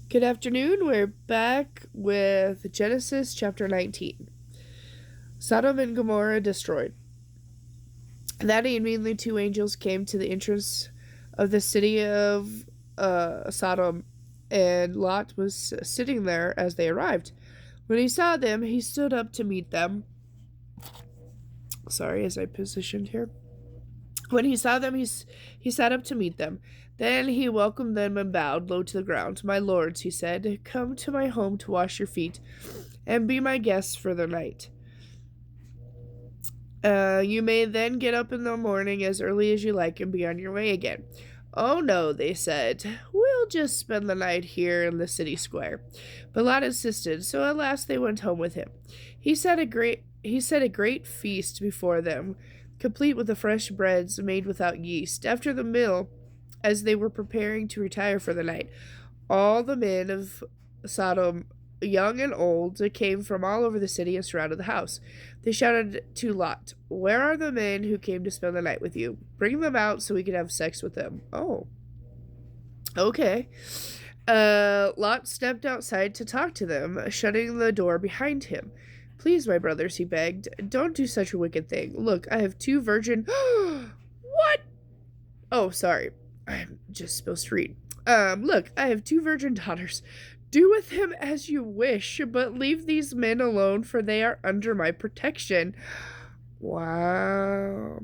Good afternoon. We're back with Genesis chapter 19. Sodom and Gomorrah destroyed. That evening, the two angels came to the entrance of the city of Sodom, and Lot was sitting there as they arrived. When he saw them, he stood up to meet them. Sorry, as I positioned here. When he saw them, he sat up to meet them. Then he welcomed them and bowed low to the ground. My lords, he said, come to my home to wash your feet and be my guests for the night. You may then get up in the morning as early as you like and be on your way again. Oh no, they said. We'll just spend the night here in the city square. But Lot insisted, so at last they went home with him. He set a great feast before them, complete with the fresh breads made without yeast. After the meal, as they were preparing to retire for the night, all the men of Sodom, young and old, came from all over the city and surrounded the house. They shouted to Lot, "Where are the men who came to spend the night with you? Bring them out so we can have sex with them." Oh, okay. Lot stepped outside to talk to them, shutting the door behind him. "Please, my brothers," he begged, "don't do such a wicked thing. Look, I have two virgin—" What? Oh, sorry. I'm just supposed to read. Look, I have two virgin daughters. Do with him as you wish, but leave these men alone, for they are under my protection. Wow.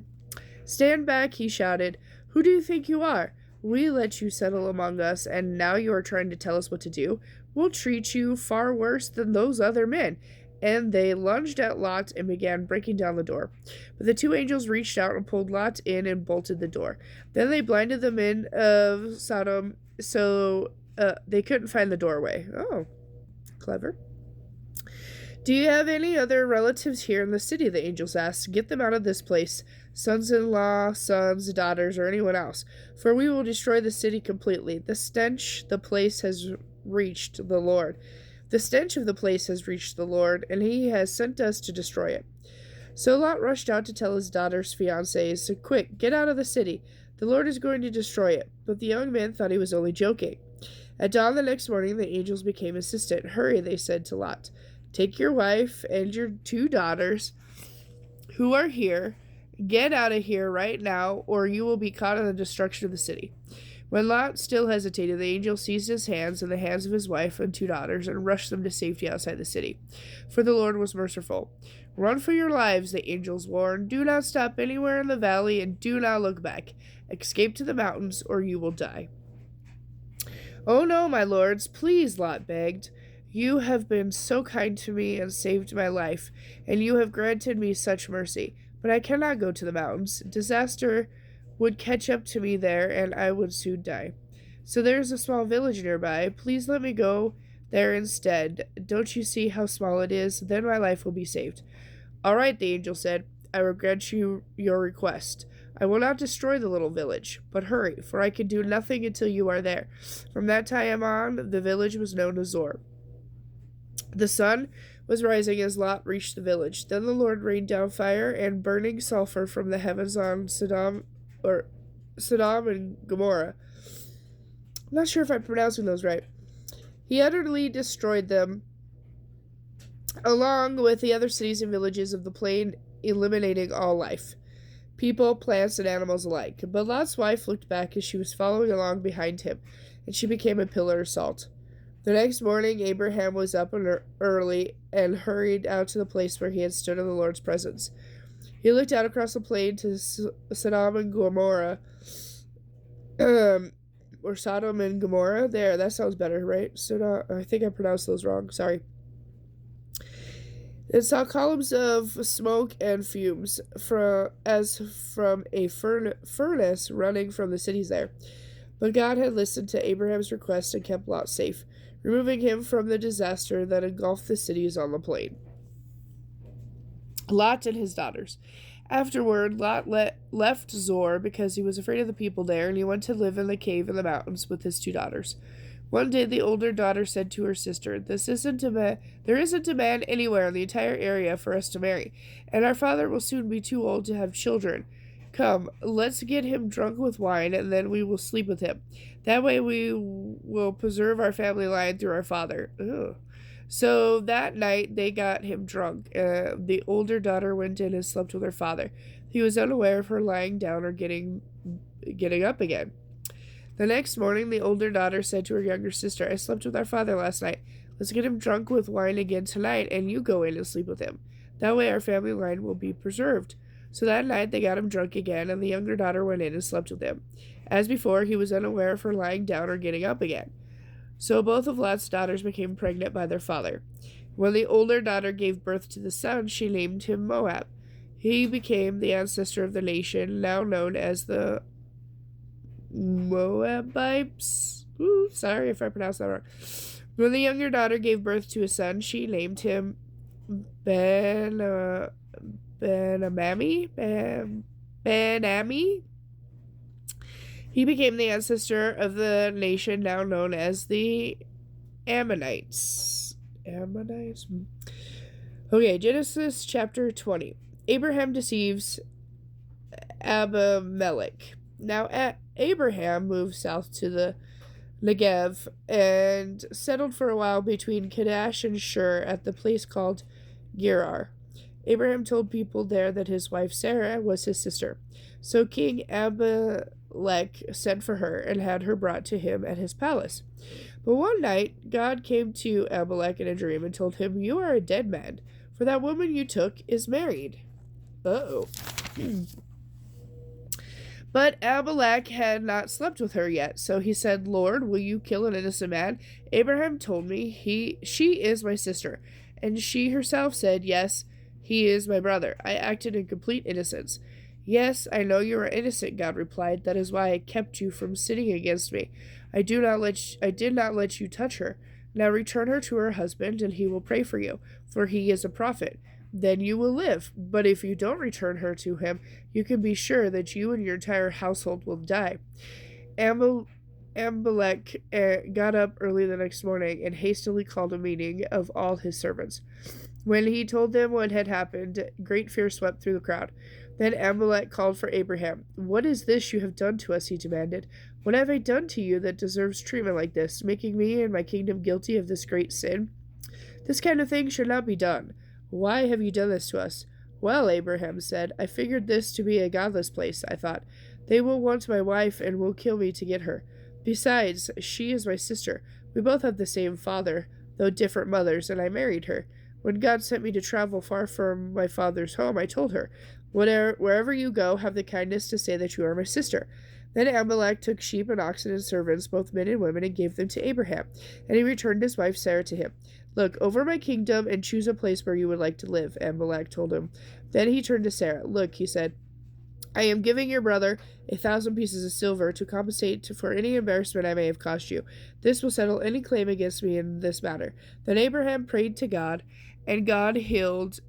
Stand back, he shouted. Who do you think you are? We let you settle among us, and now you are trying to tell us what to do? We'll treat you far worse than those other men. And they lunged at Lot and began breaking down the door. But the two angels reached out and pulled Lot in and bolted the door. Then they blinded the men of Sodom so they couldn't find the doorway. Oh, clever. Do you have any other relatives here in the city? The angels asked. Get them out of this place, sons-in-law, sons, daughters, or anyone else, for we will destroy the city completely. The stench the place has reached the Lord. The stench of the place has reached the Lord, and he has sent us to destroy it. So Lot rushed out to tell his daughter's fiancés, Quick, get out of the city. The Lord is going to destroy it. But the young man thought he was only joking. At dawn the next morning, the angels became insistent. Hurry, they said to Lot. Take your wife and your two daughters who are here. Get out of here right now, or you will be caught in the destruction of the city. When Lot still hesitated, the angel seized his hands and the hands of his wife and two daughters and rushed them to safety outside the city. For the Lord was merciful. Run for your lives, the angels warned. Do not stop anywhere in the valley and do not look back. Escape to the mountains, or you will die. Oh no, my lords, please, Lot begged. You have been so kind to me and saved my life, and you have granted me such mercy. But I cannot go to the mountains. Disaster would catch up to me there, and I would soon die. So there is a small village nearby. Please let me go there instead. Don't you see how small it is? Then my life will be saved. All right, the angel said. I will grant you your request. I will not destroy the little village, but hurry, for I can do nothing until you are there. From that time on, the village was known as Zor. The sun was rising as Lot reached the village. Then the Lord rained down fire and burning sulfur from the heavens on Sodom and Gomorrah. I'm not sure if I'm pronouncing those right. He utterly destroyed them, along with the other cities and villages of the plain, eliminating all life, people, plants, and animals alike. But Lot's wife looked back as she was following along behind him, and she became a pillar of salt. The next morning, Abraham was up early and hurried out to the place where he had stood in the Lord's presence. He looked out across the plain to Sodom and Gomorrah, or Sodom and Gomorrah. There, that sounds better, right? I think I pronounced those wrong. Sorry. And saw columns of smoke and fumes as from a furnace running from the cities there. But God had listened to Abraham's request and kept Lot safe, removing him from the disaster that engulfed the cities on the plain. Lot and his daughters. Afterward, Lot left Zor because he was afraid of the people there, and he went to live in the cave in the mountains with his two daughters. One day, the older daughter said to her sister, There isn't a man anywhere in the entire area for us to marry, and our father will soon be too old to have children. Come, let's get him drunk with wine, and then we will sleep with him. That way we will preserve our family line through our father. Ugh. So that night they got him drunk. The older daughter went in and slept with her father. He was unaware of her lying down or getting up again. The next morning, the older daughter said to her younger sister, I slept with our father last night. Let's get him drunk with wine again tonight, and you go in and sleep with him. That way our family line will be preserved. So that night they got him drunk again, and the younger daughter went in and slept with him. As before, he was unaware of her lying down or getting up again. So both of Lot's daughters became pregnant by their father. When the older daughter gave birth to the son, she named him Moab. He became the ancestor of the nation now known as the Moabites. Ooh, sorry if I pronounced that wrong. When the younger daughter gave birth to a son, she named him Ben-Ammi. He became the ancestor of the nation now known as the Ammonites. Okay, Genesis chapter 20. Abraham deceives Abimelech. Now, Abraham moved south to the Negev and settled for a while between Kadesh and Shur at the place called Gerar. Abraham told people there that his wife Sarah was his sister. So King Abimelech sent for her and had her brought to him at his palace. But one night God came to Abimelech in a dream and told him, You are a dead man, for that woman you took is married. Uh-oh. But Abimelech had not slept with her yet, so he said, Lord, will you kill an innocent man? Abraham told me, she is my sister. And she herself said, Yes, he is my brother. I acted in complete innocence. Yes, I know you are innocent, God replied. That is why I kept you from sinning against me. I did not let you touch her. Now return her to her husband, and he will pray for you, for he is a prophet. Then you will live. But if you don't return her to him, you can be sure that you and your entire household will die. Abimelech got up early the next morning and hastily called a meeting of all his servants. When he told them what had happened, great fear swept through the crowd. Then Abimelech called for Abraham. What is this you have done to us? He demanded. What have I done to you that deserves treatment like this, making me and my kingdom guilty of this great sin? This kind of thing should not be done. Why have you done this to us? Well, Abraham said, I figured this to be a godless place, I thought. They will want my wife and will kill me to get her. Besides, she is my sister. We both have the same father, though different mothers, and I married her. When God sent me to travel far from my father's home, I told her, Wherever you go, have the kindness to say that you are my sister. Then Abimelech took sheep and oxen and servants, both men and women, and gave them to Abraham. And he returned his wife Sarah to him. Look over my kingdom and choose a place where you would like to live, Abimelech told him. Then he turned to Sarah. Look, he said, I am giving your brother 1,000 pieces of silver to compensate for any embarrassment I may have caused you. This will settle any claim against me in this matter. Then Abraham prayed to God, and God healed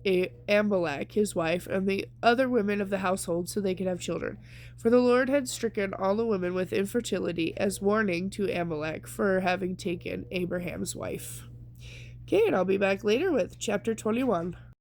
Abimelech, his wife, and the other women of the household so they could have children. For the Lord had stricken all the women with infertility as warning to Abimelech for having taken Abraham's wife. Okay, and I'll be back later with chapter 21.